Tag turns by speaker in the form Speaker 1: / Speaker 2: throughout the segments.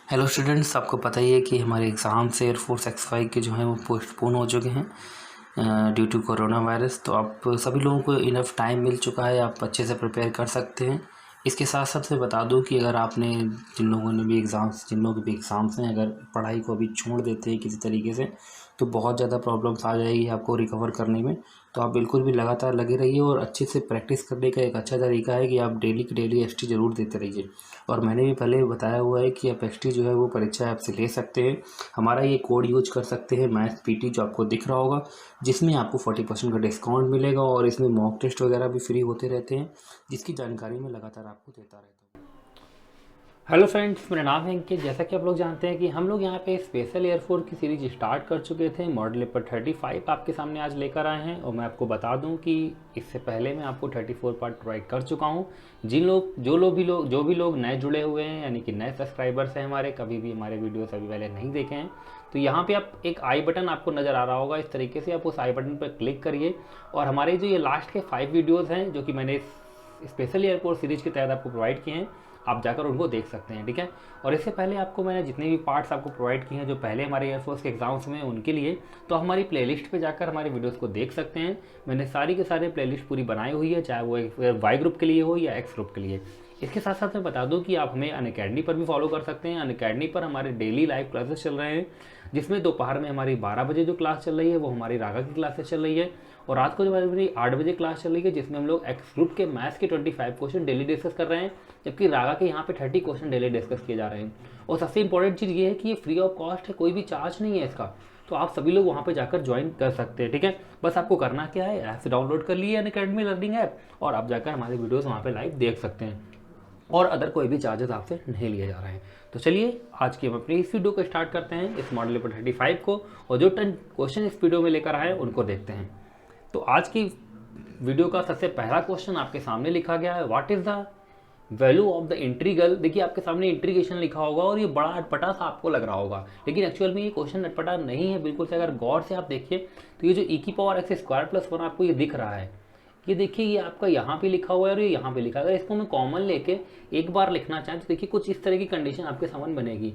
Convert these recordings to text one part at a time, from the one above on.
Speaker 1: Hello students, आपको पता ही है कि हमारे एग्ज़ाम्स एयरफोर्स एक्स-5 के जो हैं वो पोस्टपोन हो चुके हैं ड्यू टू कोरोना वायरस। तो आप सभी लोगों को इनफ टाइम मिल चुका है, आप अच्छे से प्रिपेयर कर सकते हैं। इसके साथ साथ मैं बता दूं कि अगर आपने जिन लोगों के भी एग्ज़ाम्स हैं, अगर पढ़ाई को अभी छोड़ देते हैं किसी तरीके से, तो बहुत ज़्यादा प्रॉब्लम्स आ जाएगी आपको रिकवर करने में। तो आप बिल्कुल भी लगातार लगे रहिए और अच्छे से प्रैक्टिस करने का एक अच्छा तरीका है कि आप डेली की डेली एसटी ज़रूर देते रहिए। और मैंने भी पहले बताया हुआ है कि आप एसटी जो है वो परीक्षा ऐप से ले सकते हैं। हमारा ये कोड यूज कर सकते हैं मैथ्स पीटी, जो आपको दिख रहा होगा, जिसमें आपको 40% का डिस्काउंट मिलेगा और इसमें मॉक टेस्ट वगैरह भी फ्री होते रहते हैं, जिसकी जानकारी मैं लगातार आपको देता रहता हूँ।
Speaker 2: हेलो फ्रेंड्स, मेरा नाम है अंकित। जैसा कि आप लोग जानते हैं कि हम लोग यहाँ पे स्पेशल एयरफोर्स की सीरीज स्टार्ट कर चुके थे। मॉडल पेपर 35 आपके सामने आज लेकर आए हैं और मैं आपको बता दूं कि इससे पहले मैं आपको 34 पार्ट प्रोवाइड कर चुका हूँ। जो भी लोग नए जुड़े हुए हैं, यानी कि नए सब्सक्राइबर्स हैं हमारे, कभी भी हमारे वीडियोस अभी पहले नहीं देखे हैं, तो यहाँ पे आप एक आई बटन आपको नज़र आ रहा होगा। इस तरीके से आप उस आई बटन पर क्लिक करिए और हमारे जो ये लास्ट के 5 वीडियोज़ हैं जो कि मैंने स्पेशल एयरफोर्स सीरीज के तहत आपको प्रोवाइड किए हैं, आप जाकर उनको देख सकते हैं। ठीक है। और इससे पहले आपको मैंने जितने भी पार्ट्स आपको प्रोवाइड किए हैं जो पहले हमारे एयरफोर्स के एग्जाम्स में, उनके लिए तो हमारी प्लेलिस्ट पे जाकर हमारे वीडियोस को देख सकते हैं। मैंने सारी के सारे प्लेलिस्ट पूरी बनाई हुई है, चाहे वो वाई ग्रुप के लिए हो या एक्स ग्रुप के लिए। इसके साथ साथ मैं बता दूं कि आप हमें अनअकैडमी पर भी फॉलो कर सकते हैं। अनअकैडमी पर हमारे डेली लाइव क्लासेस चल रहे हैं, जिसमें दोपहर में हमारी 12 बजे जो क्लास चल रही है वो हमारी रागा की क्लासेस चल रही है, और रात को जो हमारी 8 बजे क्लास चल रही है, जिसमें हम लोग एक्स ग्रुप के मैथ्स के 25 क्वेश्चन डेली डिस्कस कर रहे हैं, जबकि रागा के यहाँ पे 30 क्वेश्चन डेली डिस्कस किए जा रहे हैं। और सबसे इंपॉर्टेंट चीज़ ये है कि ये फ्री ऑफ कॉस्ट है, कोई भी चार्ज नहीं है इसका। तो आप सभी लोग वहाँ पे जाकर ज्वाइन कर सकते हैं। ठीक है। बस आपको करना क्या है, ऐप से डाउनलोड कर लिए अनअकैडमी लर्निंग ऐप, और आप जाकर हमारे वीडियोज़ वहाँ पर लाइव देख सकते हैं, और अदर कोई भी चार्जेस आपसे नहीं लिए जा रहे हैं। तो चलिए आज की हम अपनी इस वीडियो को स्टार्ट करते हैं, इस मॉडल पेपर 35 को, और जो 10 क्वेश्चन इस वीडियो में लेकर आए उनको देखते हैं। तो आज की वीडियो का सबसे पहला क्वेश्चन आपके सामने लिखा गया है, what is the value of the integral. देखिए आपके सामने इंटीग्रेशन लिखा होगा और ये बड़ा अटपटा सा आपको लग रहा होगा, लेकिन एक्चुअल में ये क्वेश्चन अटपटा नहीं है बिल्कुल से। अगर गौर से आप देखिए तो ये जो e की पावर x स्क्वायर प्लस 1 आपको ये दिख रहा है, ये देखिए ये आपका यहाँ पे लिखा हुआ है और ये यहाँ पे लिखा है। अगर इसको मैं कॉमन लेके एक बार लिखना चाहें तो देखिए कुछ इस तरह की कंडीशन आपके सामने बनेगी।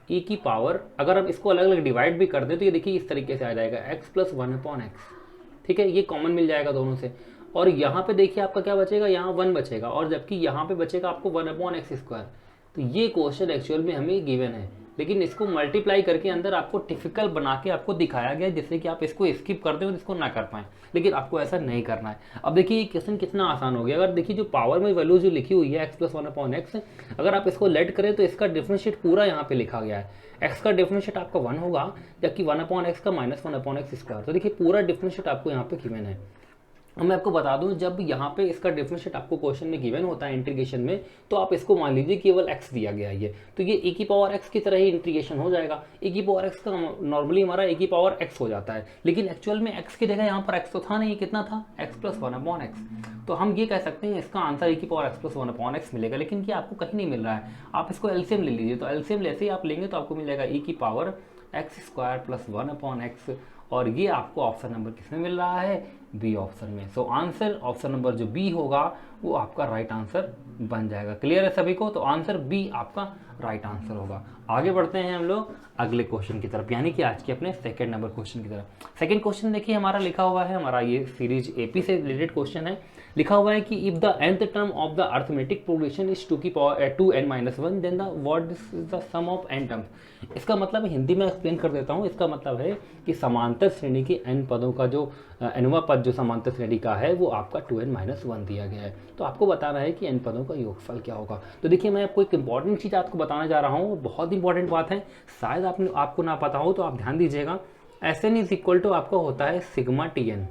Speaker 2: e की पावर अगर आप इसको अलग अलग डिवाइड भी कर दें तो ये देखिए इस तरीके से आ जाएगा x प्लस 1/x। ठीक है, ये कॉमन मिल जाएगा दोनों से, और यहाँ पे देखिए आपका क्या बचेगा, यहाँ 1 बचेगा, और जबकि यहाँ पे बचेगा आपको 1/x स्क्वायर। तो ये क्वेश्चन एक्चुअल में हमें गिवन है, लेकिन इसको मल्टीप्लाई करके अंदर आपको टिपिकल बना के आपको दिखाया गया है, जिससे कि आप इसको स्किप कर दें और इसको ना कर पाएं, लेकिन आपको ऐसा नहीं करना है। अब देखिए ये क्वेश्चन कितना आसान हो गया। अगर देखिए जो पावर में वैल्यू जो लिखी हुई है x प्लस 1/x, अगर आप इसको लेट करें तो इसका डिफरेंशिएट पूरा यहाँ पे लिखा गया है। x का डिफरेंशिएट आपका 1 होगा, जबकि 1/x का -1/x स्क्वायर। तो देखिए पूरा डिफरेंशिएट आपको यहाँ पे गिवन है। अब मैं आपको बता दूं, जब यहाँ पे इसका डिफरेंशिएट आपको क्वेश्चन में गिवन होता है इंटीग्रेशन में, तो आप इसको मान लीजिए केवल x दिया गया है ये, तो ये e की पावर x की तरह ही इंटीग्रेशन हो जाएगा। e की पावर x का नॉर्मली हमारा e की पावर x हो जाता है, लेकिन एक्चुअल में x की जगह यहाँ पर x तो था नहीं, कितना था, x प्लस 1/x। तो हम ये कह सकते हैं इसका आंसर e की पावर x प्लस 1/x मिलेगा, लेकिन ये आपको कहीं नहीं मिल रहा है। आप इसको एलसीएम ले लीजिए, तो एलसीएम जैसे ही आप लेंगे तो आपको मिल जाएगा e की power x square plus 1/x, और ये आपको ऑप्शन नंबर किसमें मिल रहा है, बी ऑप्शन में। सो आंसर ऑप्शन नंबर जो बी होगा वो आपका राइट आंसर बन जाएगा। क्लियर है सभी को? तो आंसर बी आपका राइट आंसर होगा। आगे बढ़ते हैं हम लोग अगले क्वेश्चन की तरफ, यानी कि आज के अपने सेकंड नंबर क्वेश्चन की तरफ। सेकंड क्वेश्चन देखिए हमारा लिखा हुआ है, हमारा ये सीरीज एपी से रिलेटेड क्वेश्चन है। लिखा हुआ है कि if the nth term of the arithmetic progression is 2n-1, then the what is the sum of n terms. इसका मतलब हिंदी में एक्सप्लेन कर देता हूँ। इसका मतलब है कि समांतर श्रेणी के n पदों का जो nवां पद जो समांतर श्रेणी का है वो आपका 2n-1 दिया गया है। तो आपको बताना है कि n पदों का योगफल क्या होगा। तो देखिए मैं आपको एक इंपॉर्टेंट चीज़ आपको बताने जा रहा हूँ, बहुत इंपॉर्टेंट बात है, शायद आपको ना पता हो, तो आप ध्यान दीजिएगा। Sn इज इक्वल टू आपका होता है सिग्मा Tn।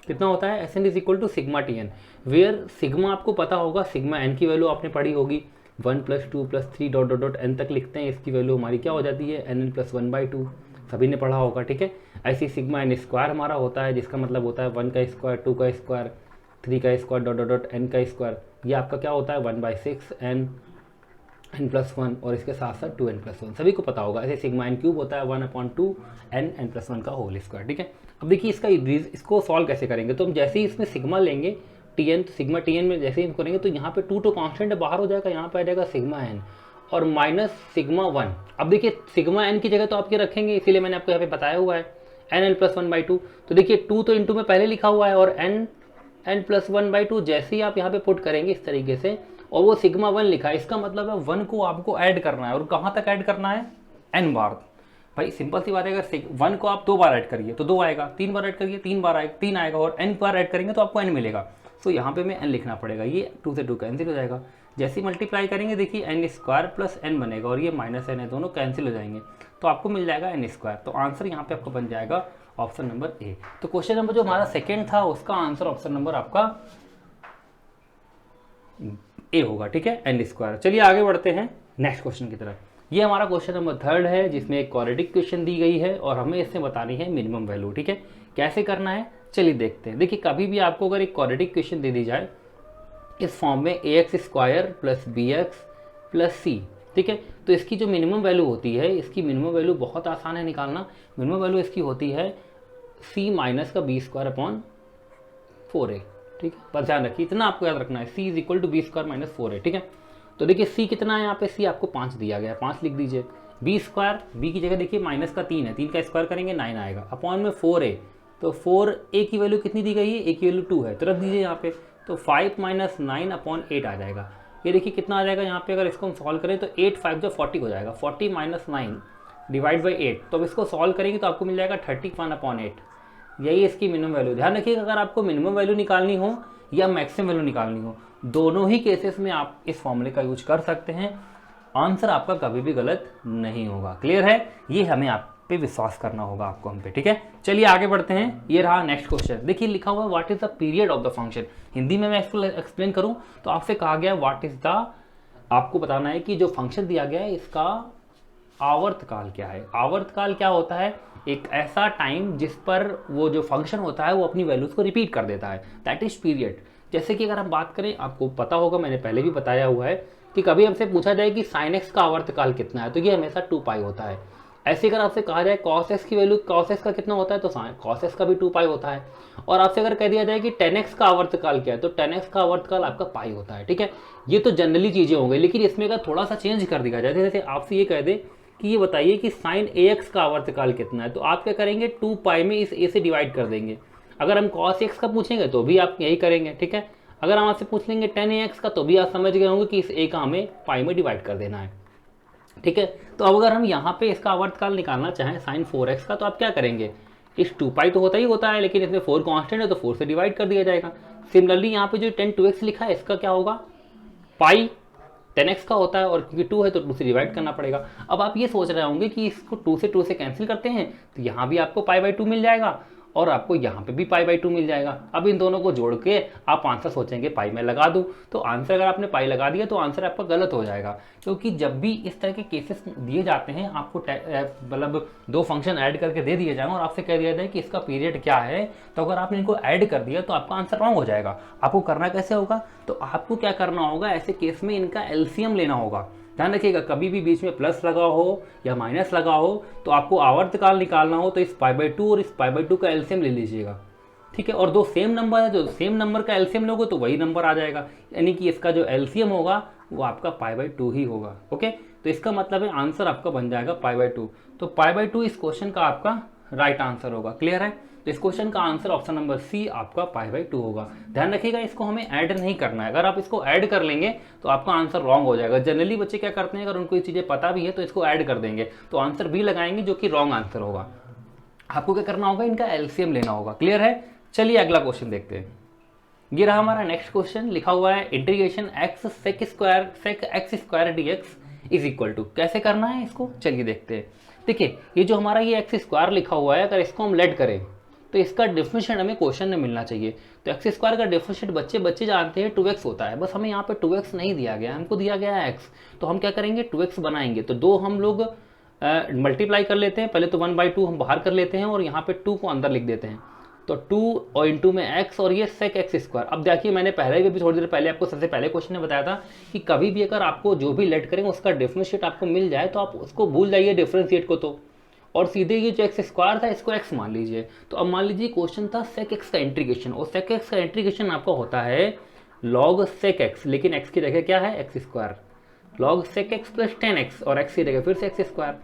Speaker 2: कितना होता है, Sn is equal to sigma Tn, where sigma आपको पता होगा, सिग्मा n की वैल्यू आपने पढ़ी होगी, 1 + 2 + 3 डॉट डॉट डॉट n तक लिखते हैं। इसकी वैल्यू हमारी क्या हो जाती है, nn + 1/2, सभी ने पढ़ा होगा। ठीक है। ऐसी सिग्मा n स्क्वायर हमारा होता है, जिसका मतलब होता है 1 का स्क्वायर, 2 का स्क्वायर, 3 का square dot dot dot n का स्क्वायर। ये आपका क्या होता है 1/6 n+1, और इसके साथ साथ 2n+1, सभी को पता होगा। ऐसे सिग्मा n क्यूब होता है 1/2 n+1 का होल स्क्वायर। ठीक है। अब देखिए इसको सॉल्व कैसे करेंगे, तो हम जैसे ही इसमें सिग्मा लेंगे Tn, तो सिग्मा Tn में जैसे ही हम करेंगे तो यहाँ पे 2 तो कांस्टेंट बाहर हो जाएगा, यहाँ पे आ जाएगा सिग्मा n, और माइनस सिग्मा 1। अब देखिए सिग्मा n की जगह तो आपके रखेंगे, इसीलिए मैंने आपको यहाँ पे बताया हुआ है nl प्लस 1/2। तो देखिए 2 तो इंटू में पहले लिखा हुआ है और n प्लस 1/2 जैसे ही आप यहाँ पे पुट करेंगे इस तरीके से, और वो सिग्मा 1 लिखा है, इसका मतलब है 1 को आपको ऐड करना है। और कहाँ तक ऐड करना है? n बार। भाई सिंपल सी बात है, अगर 1 को आप 2 बार ऐड करिए तो 2 आएगा, 3 बार ऐड करिए 3 बार आएगा 3 आएगा, और n बार ऐड करेंगे तो आपको n मिलेगा। तो यहाँ पे मैं n लिखना पड़ेगा, ये 2 से 2 कैंसिल हो जाएगा। जैसे ही मल्टीप्लाई करेंगे देखिए n स्क्वायर प्लस n बनेगा, और ये माइनस n है, दोनों कैंसिल हो जाएंगे, तो आपको मिल जाएगा n स्क्वायर। तो आंसर यहाँ पे आपको बन जाएगा ऑप्शन नंबर ए। तो क्वेश्चन नंबर जो हमारा सेकेंड था उसका आंसर ऑप्शन नंबर आपका ए होगा, ठीक है, n स्क्वायर। चलिए आगे बढ़ते हैं नेक्स्ट क्वेश्चन की तरफ। ये हमारा क्वेश्चन नंबर थर्ड है, जिसमें एक क्वाड्रेटिक क्वेश्चन दी गई है और हमें इससे बतानी है मिनिमम वैल्यू, ठीक है। कैसे करना है चलिए देखते हैं। देखिए कभी भी आपको अगर एक क्वाड्रेटिक क्वेश्चन दे दी जाए इस फॉर्म में ax square plus bx plus c, ठीक है, तो इसकी जो मिनिमम वैल्यू होती है, इसकी मिनिमम वैल्यू बहुत आसान है निकालना। मिनिमम वैल्यू इसकी होती है c माइनस का बी स्क्वायर अपॉन 4a, ठीक है। बस ध्यान रखिए, इतना आपको याद रखना है, c is equal to b square minus 4a, ठीक है। तो देखिए c कितना है यहाँ पे, c आपको 5 दिया गया है, 5 लिख दीजिए। बी स्क्वायर, बी की जगह देखिए माइनस का 3 है, 3 का स्क्वायर करेंगे 9 आएगा, अपॉन में 4a, तो 4a की वैल्यू कितनी दी गई है, a की वैल्यू 2 है, तो रख दीजिए यहाँ पे। तो 5 माइनस 9 अपॉन 8 आ जाएगा। ये देखिए कितना आ जाएगा यहाँ पे, अगर इसको हम सॉल्व करें तो 8 5 जो 40 हो जाएगा, 40 माइनस 9 डिवाइड बाई 8। तो अब इसको सॉल्व करेंगे तो आपको मिल जाएगा 31 अपॉन 8। यही इसकी मिनिमम वैल्यू। ध्यान रखिएगा अगर आपको मिनिमम वैल्यू निकालनी हो या मैक्सिमम वैल्यू निकालनी हो, दोनों ही केसेस में आप इस फॉर्मूले का यूज कर सकते हैं, आंसर आपका कभी भी गलत नहीं होगा। क्लियर है? ये हमें आप पे विश्वास करना होगा आपको हम पे, ठीक है। चलिए आगे बढ़ते हैं। ये रहा नेक्स्ट क्वेश्चन। देखिए लिखा हुआ है what is the period of the function. Hindi में मैं इसको एक्सप्लेन करूं तो आपसे कहा गया व्हाट इज द, आपको बताना है कि जो फंक्शन दिया गया है इसका आवर्तकाल क्या है। आवर्तकाल क्या होता है? एक ऐसा टाइम जिस पर वो जो फंक्शन होता है वो अपनी वैल्यूज को रिपीट कर देता है, दैट इज पीरियड। जैसे कि अगर हम बात करें, आपको पता होगा मैंने पहले भी बताया हुआ है कि कभी हमसे पूछा जाए कि sin x का आवर्तकाल कितना है, तो ये हमेशा 2π होता है। ऐसे अगर आपसे कहा जाए cos x की वैल्यू, cos x का कितना होता है, तो cos x का भी 2π होता है। और आपसे अगर कह दिया जाए कि tan x का आवर्तकाल क्या है, तो tan x का आवर्तकाल आपका पाई होता है, ठीक है। ये तो जनरली चीजें हो गई, लेकिन इसमें अगर थोड़ा सा चेंज कर दिया जाए, जैसे आपसे ये कह दे कि ये बताइए कि sin ax का आवर्तकाल कितना है, तो आप क्या करेंगे, 2π में इस a से डिवाइड कर देंगे। अगर हम cos x का पूछेंगे तो भी आप यही करेंगे, ठीक है। अगर हम आपसे पूछ लेंगे tan ax का, तो भी आप समझ गए होंगे कि इस a का हमें पाई में डिवाइड कर देना है, ठीक है। तो अब अगर हम यहाँ पे इसका आवर्तकाल निकालना चाहें sin 4x का, तो आप क्या करेंगे, इस 2π तो होता ही होता है, लेकिन इसमें 4 कांस्टेंट है तो 4 से डिवाइड कर दिया जाएगा। सिमिलरली यहाँ पे जो tan 2x लिखा है इसका क्या होगा, पाई tan x का होता है, और क्योंकि 2 है तो 2 से डिवाइड करना पड़ेगा। अब आप ये सोच रहे होंगे कि इसको 2 से कैंसिल करते हैं तो यहाँ भी आपको π/2 मिल जाएगा और आपको यहाँ पे भी π/2 मिल जाएगा। अब इन दोनों को जोड़ के आप आंसर सोचेंगे पाई में लगा दूं, तो आंसर अगर आपने पाई लगा दिया तो आंसर आपका गलत हो जाएगा, क्योंकि जब भी इस तरह के केसेस दिए जाते हैं आपको मतलब दो फंक्शन ऐड करके दे दिए जाएंगे और आपसे कह दिया जाए कि इसका पीरियड क्या है, तो अगर आपने इनको ऐड कर दिया तो आपका आंसर रॉन्ग हो जाएगा। आपको करना कैसे होगा, तो आपको क्या करना होगा, ऐसे केस में इनका एलसीएम लेना होगा। ध्यान रखिएगा कभी भी बीच में प्लस लगा हो या माइनस लगा हो तो आपको आवर्तकाल निकालना हो तो इस π/2 और इस π/2 का एलसीएम ले लीजिएगा, ठीक है। और दो सेम नंबर है, जो सेम नंबर का एलसीएम लोगे तो वही नंबर आ जाएगा, यानी कि इसका जो एलसीएम होगा वो आपका π/2 ही होगा, ओके। तो इसका मतलब है आंसर आपका बन जाएगा π/2। तो π/2 इस क्वेश्चन का आपका राइट आंसर होगा। क्लियर है? तो इस क्वेश्चन का आंसर ऑप्शन नंबर सी आपका π/2 होगा। ध्यान रखिएगा इसको हमें ऐड नहीं करना है, अगर आप इसको ऐड कर लेंगे तो आपका आंसर रॉन्ग हो जाएगा। जनरली बच्चे क्या करते हैं, अगर उनको ये चीज़ें पता भी है तो इसको ऐड कर देंगे तो आंसर बी लगाएंगे, जो कि रॉन्ग आंसर होगा। आपको क्या करना होगा, इनका एलसीएम लेना होगा। क्लियर है? चलिए अगला क्वेश्चन देखते हैं। ये रहा हमारा नेक्स्ट क्वेश्चन। लिखा हुआ है integration x sec x² dx is equal to, कैसे करना है इसको चलिए देखते हैं। देखिए ये जो हमारा ये x² लिखा हुआ है, अगर इसको हम लेट करें तो इसका डिफरेंशिएट हमें क्वेश्चन में मिलना चाहिए। तो x² का डिफरेंशिएट बच्चे जानते हैं 2x होता है, बस हमें यहाँ पे 2x नहीं दिया गया, हमको दिया गया है x। तो हम क्या करेंगे, 2x बनाएंगे। तो दो हम लोग मल्टीप्लाई कर लेते हैं, पहले तो 1/2 हम बाहर कर लेते हैं और यहाँ पे 2 को अंदर लिख देते हैं। तो 2 और इंटू में x और ये sec x²। अब देखिए मैंने पहले भी थोड़ी देर पहले आपको सबसे पहले क्वेश्चन में बताया था कि कभी भी अगर आपको जो भी लेट करेंगे उसका डिफरेंशिएट आपको मिल जाए तो आप उसको भूल जाइए डिफरेंशिएट को, तो और सीधे ये जो x² था इसको x मान लीजिए। तो अब मान लीजिए क्वेश्चन था sec x का इंटीग्रेशन, और sec x का इंटीग्रेशन आपका होता है log sec x, लेकिन x की जगह क्या है x²। log sec x plus 10x और x की जगह फिर से x स्क्वायर,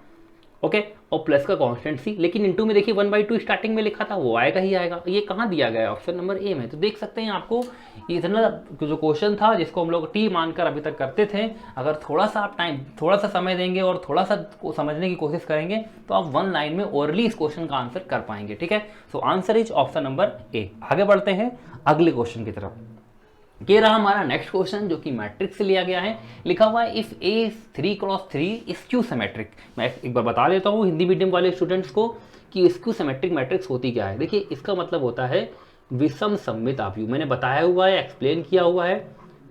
Speaker 2: ओके, और प्लस का कांस्टेंट सी, लेकिन इनटू में देखिए 1/2 स्टार्टिंग में लिखा था, वो आएगा ही आएगा। ये कहाँ दिया गया है? ऑप्शन नंबर ए में। तो देख सकते हैं आपको इतना जो क्वेश्चन था जिसको हम लोग टी मानकर अभी तक करते थे, अगर थोड़ा सा आप टाइम, थोड़ा सा समय देंगे और थोड़ा सा समझने की कोशिश करेंगे तो आप 1 लाइन में ओरली इस क्वेश्चन का आंसर कर पाएंगे, ठीक है। So answer is option number A. आगे बढ़ते हैं अगले क्वेश्चन की तरफ। ये रहा हमारा नेक्स्ट क्वेश्चन जो कि मैट्रिक्स से लिया गया है। लिखा हुआ है if A 3x3 skew symmetric. मैं एक बार बता देता हूँ हिंदी मीडियम वाले स्टूडेंट्स को कि स्क्यू सिमेट्रिक मैट्रिक्स होती क्या है। देखिए इसका मतलब होता है विषम सममित आव्यूह। मैंने बताया हुआ है, एक्सप्लेन किया हुआ है,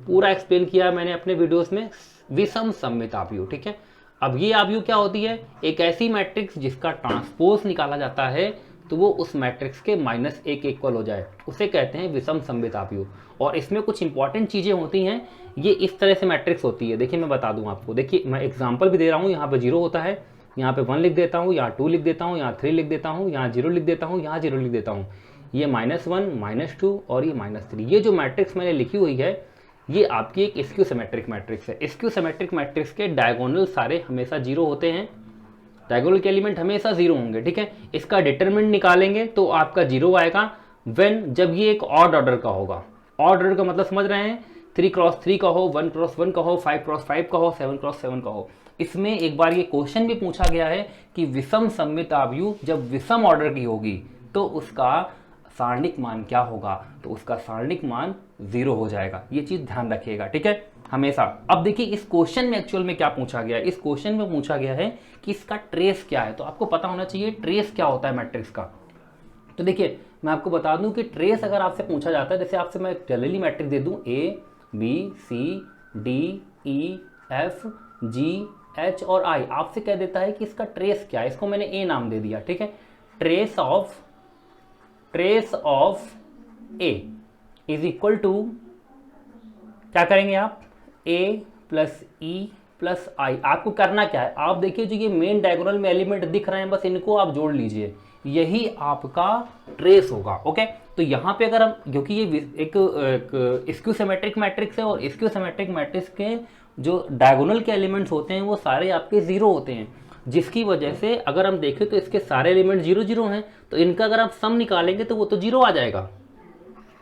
Speaker 2: पूरा एक्सप्लेन किया है मैंने अपने वीडियोस में, विषम सममित आव्यूह, ठीक है। अब ये आव्यूह क्या होती है? एक ऐसी मैट्रिक्स जिसका ट्रांसपोज निकाला जाता है तो वो उस मैट्रिक्स के -1 के इक्वल हो जाए, उसे कहते हैं विषम सममित आव्यूह। और इसमें कुछ इंपॉर्टेंट चीज़ें होती हैं। ये इस तरह से मैट्रिक्स होती है, देखिए मैं बता दूं आपको। देखिए मैं एग्जांपल भी दे रहा हूँ, यहाँ पे 0 होता है, यहाँ पे 1 लिख देता हूँ, यहाँ 2 लिख देता हूँ, यहाँ 3 लिख देता हूँ, यहाँ 0 लिख देता हूँ, यहाँ 0 लिख देता हूँ। ये -1 -2 और ये -3, ये जो मैट्रिक्स मैंने लिखी हुई है ये आपकी एक स्क्यू सिमेट्रिक मैट्रिक्स है। स्क्यू सिमेट्रिक मैट्रिक्स के डायगोनल सारे हमेशा 0 होते हैं, डायगोनल के एलिमेंट हमेशा 0 होंगे, ठीक है। इसका डिटरमिनेंट निकालेंगे तो आपका 0 आएगा व्हेन, जब ये एक ऑड ऑर्डर का होगा। ऑड ऑर्डर का मतलब समझ रहे हैं? 3x3 का हो, 1x1 का हो, 5x5 का हो, 7x7 का हो। इसमें एक बार ये क्वेश्चन भी पूछा गया है कि विषम सममित आव्यूह जब विषम ऑर्डर की होगी तो उसका सारणिक मान क्या होगा? तो उसका सारणिक मान 0 हो जाएगा। ये चीज ध्यान रखिएगा, ठीक है, हमेशा। अब देखिए इस क्वेश्चन में एक्चुअल में क्या पूछा गया है। इस क्वेश्चन में पूछा गया है कि इसका ट्रेस क्या है। तो आपको पता होना चाहिए ट्रेस क्या होता है मैट्रिक्स का। तो देखिए मैं आपको बता दूं कि ट्रेस अगर आपसे पूछा जाता है, जैसे आपसे मैं जनरली मैट्रिक्स दे दूं A B C D E F G H और I, आपसे कह देता है कि इसका ट्रेस क्या है, इसको मैंने A नाम दे दिया, ठीक है। Trace of A is equal to, क्या करेंगे आप? A plus E plus I। आपको करना क्या है? आप देखिए जो ये मेन डायगोनल में एलिमेंट दिख रहे हैं, बस इनको आप जोड़ लीजिए, यही आपका ट्रेस होगा, ओके। तो यहाँ पे अगर हम, क्योंकि ये एक स्क्यू सिमेट्रिक मैट्रिक्स है और स्क्यू सिमेट्रिक मैट्रिक्स के जो डायगोनल के एलिमेंट्स होते हैं वो सारे आपके 0 होते हैं, जिसकी वजह से अगर हम देखें तो इसके सारे एलिमेंट 0 0 हैं। तो इनका अगर आप सम निकालेंगे तो वो तो 0 आ जाएगा,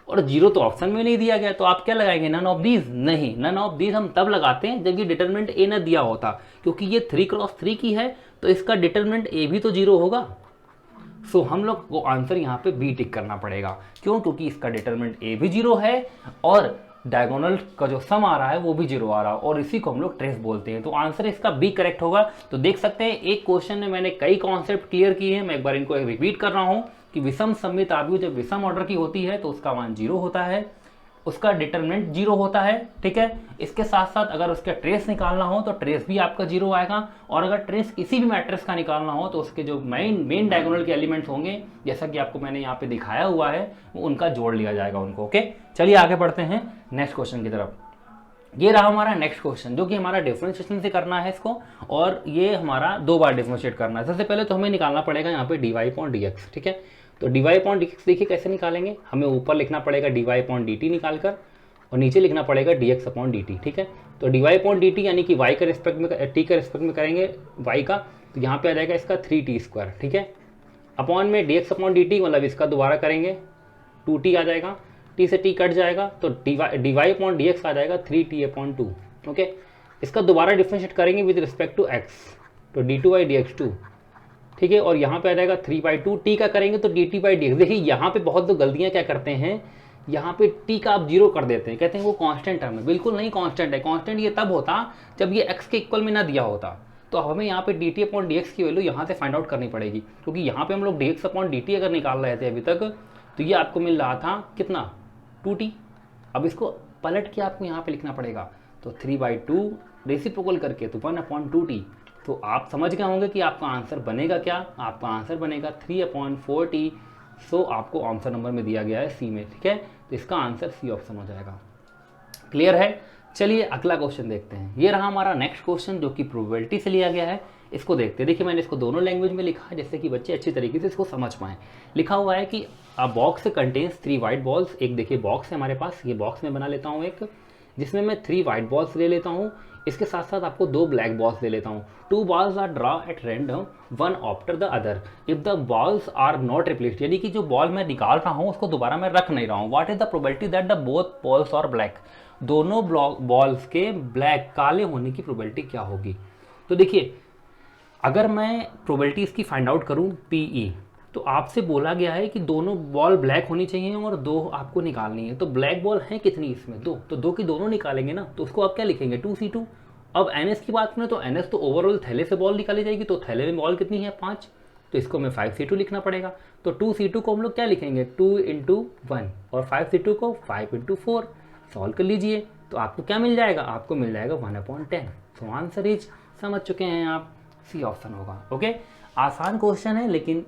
Speaker 2: और 0 तो ऑप्शन में नहीं दिया गया, तो आप क्या लगाएंगे? None of these. नहीं, नन ऑफ दीज हम तब लगाते हैं जब ये डिटरमिनेंट ए न दिया होता, क्योंकि ये 3x3 की है तो इसका डिटरमिनेंट ए भी तो 0 होगा। सो हम लोग को आंसर यहाँ पे बी टिक करना पड़ेगा। क्यों? क्योंकि इसका डिटरमिनेंट ए भी 0 है और डायगोनल का जो सम आ रहा है वो भी 0 आ रहा है, और इसी को हम लोग ट्रेस बोलते हैं। तो आंसर इसका बी करेक्ट होगा। तो देख सकते हैं एक क्वेश्चन में मैंने कई कॉन्सेप्ट क्लियर किए हैं। मैं एक बार इनको रिपीट कर रहा हूँ कि विषम सममित आव्यूह जब विषम ऑर्डर की होती है तो उसका मान 0 होता है, उसका डिटरमिनेंट 0 होता है, ठीक है। इसके साथ साथ अगर उसका ट्रेस निकालना हो तो ट्रेस भी आपका 0 आएगा, और अगर ट्रेस किसी भी मैट्रिक्स का निकालना हो तो उसके जो मेन डायगोनल के एलिमेंट्स होंगे, जैसा कि आपको मैंने यहाँ पे दिखाया हुआ है, वो उनका जोड़ लिया जाएगा उनको, ओके। चलिए आगे बढ़ते हैं नेक्स्ट क्वेश्चन की तरफ। ये रहा हमारा नेक्स्ट क्वेश्चन जो कि हमारा डिफरेंशिएशन से करना है इसको, और ये हमारा 2 बार डिफरेंशिएट करना है। सबसे पहले तो हमें निकालना पड़ेगा यहाँ पे dy/dx, ठीक है। तो dy/dx देखिए कैसे निकालेंगे। हमें ऊपर लिखना पड़ेगा dy/dt निकालकर, और नीचे लिखना पड़ेगा dx/dt, ठीक है। तो dy/dt यानी कि y के रिस्पेक्ट में, t के रिस्पेक्ट में करेंगे y का, तो यहाँ पे आ जाएगा इसका 3t², ठीक है। अपॉन में dx/dt मतलब इसका दोबारा करेंगे 2t आ जाएगा, t से t कट जाएगा तो dy/dx आ जाएगा 3t/2, ओके। इसका दोबारा डिफरेंशिएट करेंगे विद रिस्पेक्ट टू x, तो d2/dx2, ठीक है। और यहाँ पे आ जाएगा 3/2, t का करेंगे तो dt/dx। देखिए यहाँ पे बहुत लोग गलतियाँ क्या करते हैं, यहाँ पे t का आप 0 कर देते हैं, कहते हैं वो कांस्टेंट टर्म है। बिल्कुल नहीं कांस्टेंट है। कांस्टेंट ये तब होता जब ये x के इक्वल में ना दिया होता। तो हमें यहाँ पे dt/dx की वैल्यू यहाँ से फाइंड आउट करनी पड़ेगी, क्योंकि यहाँ पे हम लोग dx/dt अगर निकाल रहे थे अभी तक, तो ये आपको मिल रहा था कितना? 2t। अब इसको पलट के आपको यहाँ पे लिखना पड़ेगा, तो 3/2 रेसिप्रोकल करके तो 1/2t। तो आप समझ गए होंगे कि आपका आंसर बनेगा क्या? आपका आंसर बनेगा 3/4t। सो आपको आंसर नंबर में दिया गया है सी में, ठीक है। तो इसका आंसर सी ऑप्शन हो जाएगा। क्लियर है? चलिए अगला क्वेश्चन देखते हैं। ये रहा हमारा नेक्स्ट क्वेश्चन जो कि प्रोबेबिलिटी से लिया गया है। इसको देखते हैं। देखिए मैंने इसको दोनों लैंग्वेज में लिखा है जिससे कि बच्चे अच्छी तरीके से इसको समझ पाएं। लिखा हुआ है कि अ बॉक्स कंटेन्स 3 वाइट बॉल्स। एक देखिए बॉक्स है हमारे पास, ये बॉक्स में बना लेता हूँ एक, जिसमें मैं 3 वाइट बॉल्स ले लेता हूँ। इसके साथ साथ आपको 2 ब्लैक बॉल्स दे लेता हूँ। 2 balls are draw at random one after the other if the balls are not replaced, यानी कि जो बॉल मैं निकाल रहा हूँ उसको दोबारा मैं रख नहीं रहा हूँ। What is the probability that the both balls are black, दोनों बॉल्स के ब्लैक काले होने की प्रोबेबिलिटी क्या होगी। तो देखिए अगर मैं प्रोबेबिलिटी इसकी फाइंड आउट करूँ PE, तो आपसे बोला गया है कि दोनों बॉल ब्लैक होनी चाहिए और 2 आपको निकालनी है। तो ब्लैक बॉल है कितनी इसमें 2, तो 2 की दोनों निकालेंगे ना, तो उसको आप क्या लिखेंगे 2C2। अब NS की बात करें तो NS तो ओवरऑल थैले से बॉल निकाली जाएगी, तो थैले में बॉल कितनी है 5, तो इसको हमें 5C2 लिखना पड़ेगा। तो 2C2 को हम लोग क्या लिखेंगे 2 × 1 और 5C2 को 5 × 4। सॉल्व कर लीजिए तो आपको क्या मिल जाएगा, आपको मिल जाएगा 1/10। सो आंसर इज, समझ चुके हैं आप, सी ऑप्शन होगा। ओके, आसान क्वेश्चन है लेकिन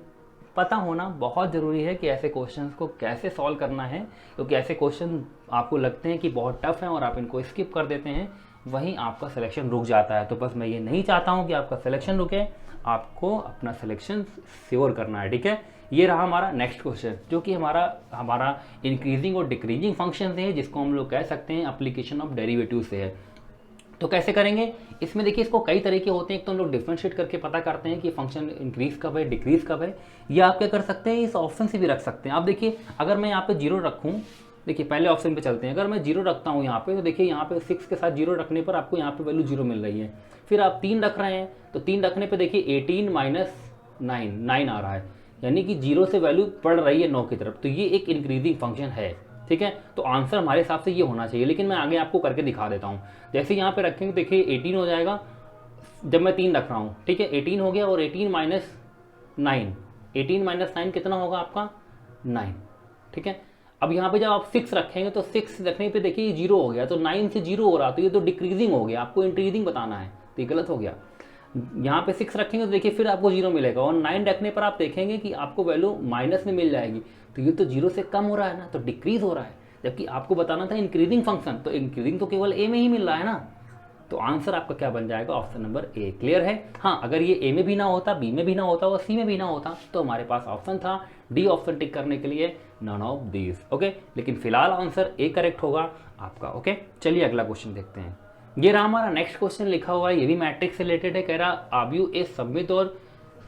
Speaker 2: पता होना बहुत ज़रूरी है कि ऐसे क्वेश्चंस को कैसे सॉल्व करना है, क्योंकि ऐसे क्वेश्चन आपको लगते हैं कि बहुत टफ हैं और आप इनको स्किप कर देते हैं, वहीं आपका सिलेक्शन रुक जाता है। तो बस मैं ये नहीं चाहता हूँ कि आपका सिलेक्शन रुके, आपको अपना सिलेक्शन श्योर करना है। ठीक है, ये रहा हमारा नेक्स्ट क्वेश्चन, जो कि हमारा इंक्रीजिंग और डिक्रीजिंग फंक्शन से है, जिसको हम लोग कह सकते हैं एप्लीकेशन ऑफ डेरिवेटिव से है। तो कैसे करेंगे, इसमें देखिए इसको कई तरीके होते हैं। एक तो हम लोग डिफरेंशिएट करके पता करते हैं कि फंक्शन इंक्रीज कब है डिक्रीज कब है, या आप क्या कर सकते हैं इस ऑप्शन से भी रख सकते हैं। आप देखिए अगर मैं यहाँ पे 0 रखूँ, देखिए पहले ऑप्शन पे चलते हैं, अगर मैं 0 रखता हूँ यहाँ पे, तो देखिए यहाँ पे 6 के साथ 0 रखने पर आपको यहाँ पे वैल्यू 0 मिल रही है। फिर आप 3 रख रहे हैं, तो 3 रखने पर देखिए 18 - 9 आ रहा है, यानी कि 0 से वैल्यू बढ़ रही है 9 की तरफ। तो ये एक इंक्रीजिंग फंक्शन है। ठीक है, तो आंसर हमारे हिसाब से ये होना चाहिए, लेकिन मैं आगे आपको करके दिखा देता हूँ। जैसे यहाँ पे रखेंगे देखिए 18 हो जाएगा जब मैं 3 रख रहा हूँ। ठीक है, 18 हो गया और 18 - 9, 18 - 9 कितना होगा आपका 9। ठीक है, अब यहाँ पे जब आप 6 रखेंगे तो 6 रखने पे देखिए ये 0 हो गया, तो 9 से 0 हो रहा, तो ये तो डिक्रीजिंग हो गया, आपको इंक्रीजिंग बताना है, तो ये गलत हो गया। यहाँ पे 6 रखेंगे तो देखिए फिर आपको 0 मिलेगा, और 9 रखने पर आप देखेंगे कि आपको वैल्यू माइनस में मिल जाएगी, तो ये तो 0 से कम हो रहा है ना, तो डिक्रीज हो रहा है, जबकि आपको बताना था इंक्रीजिंग फंक्शन, तो इंक्रीजिंग तो केवल ए में ही मिल रहा है ना। तो आंसर आपका क्या बन जाएगा, ऑप्शन नंबर ए। क्लियर है। हाँ, अगर ये ए में भी ना होता, बी में भी ना होता और सी में भी ना होता, तो हमारे पास ऑप्शन था डी ऑप्शन टिक करने के लिए, नन ऑफ दीज। ओके, लेकिन फिलहाल आंसर ए करेक्ट होगा आपका। ओके, चलिए अगला क्वेश्चन देखते हैं। ये रहा हमारा नेक्स्ट क्वेश्चन, लिखा हुआ है, ये भी मैट्रिक्स से रिलेटेड है। कह रहा आव्यूह ए सममित और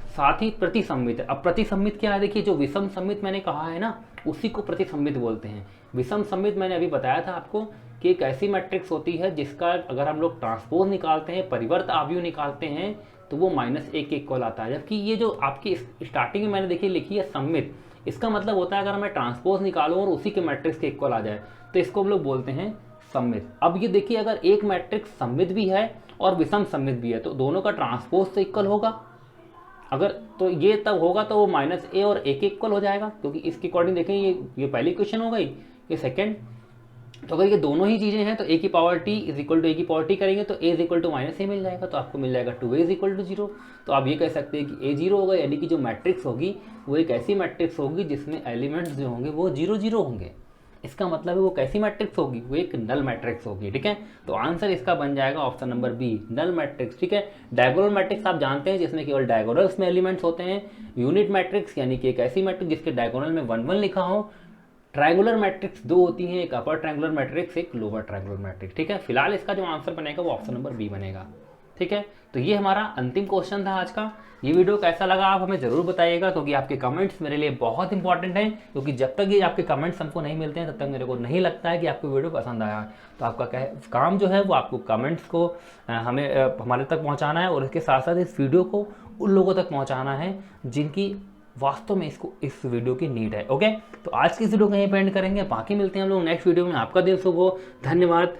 Speaker 2: साथ ही प्रतिसम्मित है। अब प्रतिसम्मित क्या है, देखिए जो विषम सम्मित मैंने कहा है ना, उसी को प्रतिसम्मित बोलते हैं। विषम सम्मित मैंने अभी बताया था आपको कि एक ऐसी मैट्रिक्स होती है जिसका अगर हम लोग ट्रांसपोज निकालते हैं, परिवर्त आव्यूह निकालते हैं, तो वो -1 के इक्वल आता है। जबकि ये जो आपकी स्टार्टिंग में मैंने देखिए लिखी है सम्मित, इसका मतलब होता है अगर मैं ट्रांसपोज निकालूं और उसी के मैट्रिक्स के इक्वल आ जाए, तो इसको हम लोग बोलते हैं सम्मित। अब ये देखिए अगर एक मैट्रिक्स सम्मित भी है और विषम सम्मित भी है, तो दोनों का ट्रांसपोज से इक्वल होगा। अगर तो ये तब होगा तो वो -a और a के इक्वल हो जाएगा, क्योंकि इसके अकॉर्डिंग देखें ये पहली इक्वेशन हो गई, ये सेकंड। तो अगर ये दोनों ही चीज़ें हैं तो a की पावर t = a की पावर t करेंगे तो a = -a मिल जाएगा, तो आपको मिल जाएगा 2a = 0। तो आप ये कह सकते हैं कि a 0 होगा, यानी कि जो मैट्रिक्स होगी वो एक ऐसी मैट्रिक्स होगी जिसमें एलिमेंट्स जो होंगे वो 0 0 होंगे। इसका मतलब है वो कैसी मैट्रिक्स होगी, वो एक नल मैट्रिक्स होगी। ठीक है, तो आंसर इसका बन जाएगा option number b, null matrix. ठीक है, डायगोनल मैट्रिक्स आप जानते हैं जिसमें केवल डायगोनल्स में एलिमेंट्स होते हैं। यूनिट मैट्रिक्स यानी कि एक ऐसी मैट्रिक्स जिसके डायगोनल में 1 1 लिखा हो। ट्रायंगुलर मैट्रिक्स 2 होती हैं, एक अपर ट्रायंगुलर मैट्रिक्स, एक लोअर ट्रायंगुलर मैट्रिक्स। ठीक है, फिलहाल इसका जो आंसर बनेगा वो ऑप्शन नंबर बी बनेगा। ठीक है, तो ये हमारा अंतिम क्वेश्चन था आज का। ये वीडियो कैसा लगा आप हमें ज़रूर बताइएगा, क्योंकि आपके कमेंट्स मेरे लिए बहुत इंपॉर्टेंट हैं, क्योंकि जब तक ये आपके कमेंट्स हमको नहीं मिलते हैं तब तक मेरे को नहीं लगता है कि आपको वीडियो पसंद आया। तो आपका काम जो है वो आपको कमेंट्स को हमें हमारे तक पहुँचाना है, और इसके साथ साथ इस वीडियो को उन लोगों तक पहुँचाना है जिनकी वास्तव में इस वीडियो की नीड है। ओके, तो आज की इस वीडियो को यहीं पे एंड करेंगे, बाकी मिलते हैं हम लोग नेक्स्ट वीडियो में। आपका दिन शुभ हो, धन्यवाद।